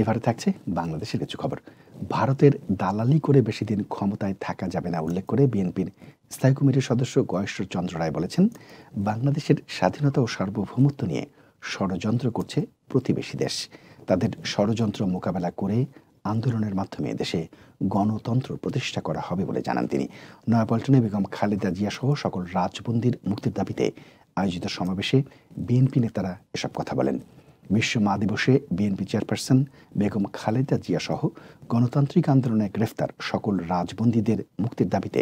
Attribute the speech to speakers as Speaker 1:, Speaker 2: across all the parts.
Speaker 1: এবারে থাকছে বাংলাদেশের কিছু খবর। ভারতের দালালি করে বেশি দিন ক্ষমতায় থাকা যাবে না উল্লেখ করে বিএনপির স্থায়ী কমিটির সদস্য গয়েশ্বর চন্দ্র রায় বলেছেন, বাংলাদেশের স্বাধীনতা ও সার্বভৌমত্ব নিয়ে ষড়যন্ত্র করছে প্রতিবেশী দেশ। তাদের ষড়যন্ত্র মোকাবেলা করে আন্দোলনের মাধ্যমে দেশে গণতন্ত্র প্রতিষ্ঠা করা হবে বলে জানান তিনি। নয়াপল্টনে বেগম খালেদা জিয়া সহ সকল রাজবন্দীর মুক্তির দাবিতে আয়োজিত সমাবেশে বিএনপি নেতারা এসব কথা বলেন। বিশ্ব মা দিবসে বিএনপি চেয়ারপারসন বেগম খালেদা জিয়া সহ গণতান্ত্রিক আন্দোলনে গ্রেফতার সকল রাজবন্দীদের মুক্তির দাবিতে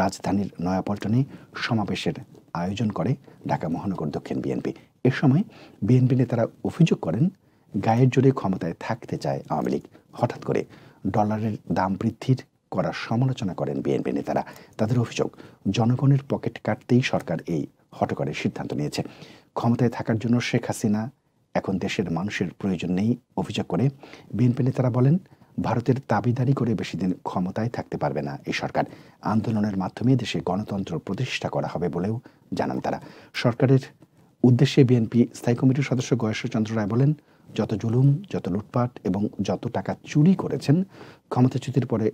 Speaker 1: রাজধানীর নয়াপল্টনে সমাবেশের আয়োজন করে ঢাকা মহানগর দক্ষিণ বিএনপি। এ সময় বিএনপি নেতারা অভিযোগ করেন, গায়ের জোরে ক্ষমতায় থাকতে চায় আওয়ামী লীগ। হঠাৎ করে ডলারের দাম বৃদ্ধির করার সমালোচনা করেন বিএনপি নেতারা। তাদের অভিযোগ, জনগণের পকেট কাটতেই সরকার এই হঠকরের সিদ্ধান্ত নিয়েছে। ক্ষমতায় থাকার জন্য শেখ হাসিনা এখন দেশের মানুষের প্রয়োজন নেই অভিযোগ করে বিএনপি নেতারা বলেন, ভারতের দাবিদারি করে বেশি দিন ক্ষমতায় থাকতে পারবে না এই সরকার। আন্দোলনের মাধ্যমে দেশে গণতন্ত্র প্রতিষ্ঠা করা হবে বলেও জানান তারা। সরকারের উদ্দেশ্যে বিএনপি স্থায়ী কমিটির সদস্য গয়েশ্বর চন্দ্র রায় বলেন, যত জুলুম, যত লুটপাট এবং যত টাকা চুরি করেছেন, ক্ষমতাচ্যুতির পরে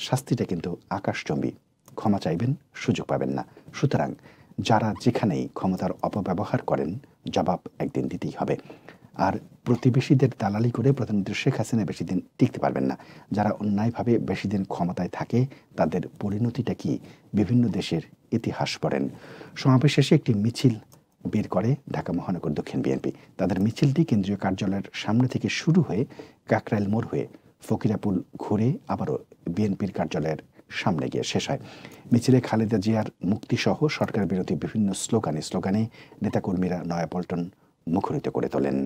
Speaker 1: শাস্তিটা কিন্তু আকাশচুম্বী। ক্ষমা চাইবেন, সুযোগ পাবেন না। সুতরাং যারা যেখানেই ক্ষমতার অপব্যবহার করেন, জবাব একদিন দিতেই হবে। আর প্রতিবেশীদের দালালি করে প্রধানমন্ত্রী শেখ হাসিনা বেশি দিন টিকতে পারবেন না। যারা অন্যায়ভাবে বেশি দিন ক্ষমতায় থাকে, তাদের পরিণতিটা কি বিভিন্ন দেশের ইতিহাস পড়েন। সমাবেশ শেষে একটি মিছিল বের করে ঢাকা মহানগর দক্ষিণ বিএনপি। তাদের মিছিলটি কেন্দ্রীয় কার্যালয়ের সামনে থেকে শুরু হয়ে কাকরাইল মোড় হয়ে ফকিরাপুল ঘুরে আবারও বিএনপির কার্যালয়ের সামনে গিয়ে শেষ হয়। মিছিলে খালেদা জিয়ার মুক্তিসহ সরকার বিরোধী বিভিন্ন স্লোগানে নেতাকর্মীরা নয়াপল্টন মুখরিত করে তোলেন।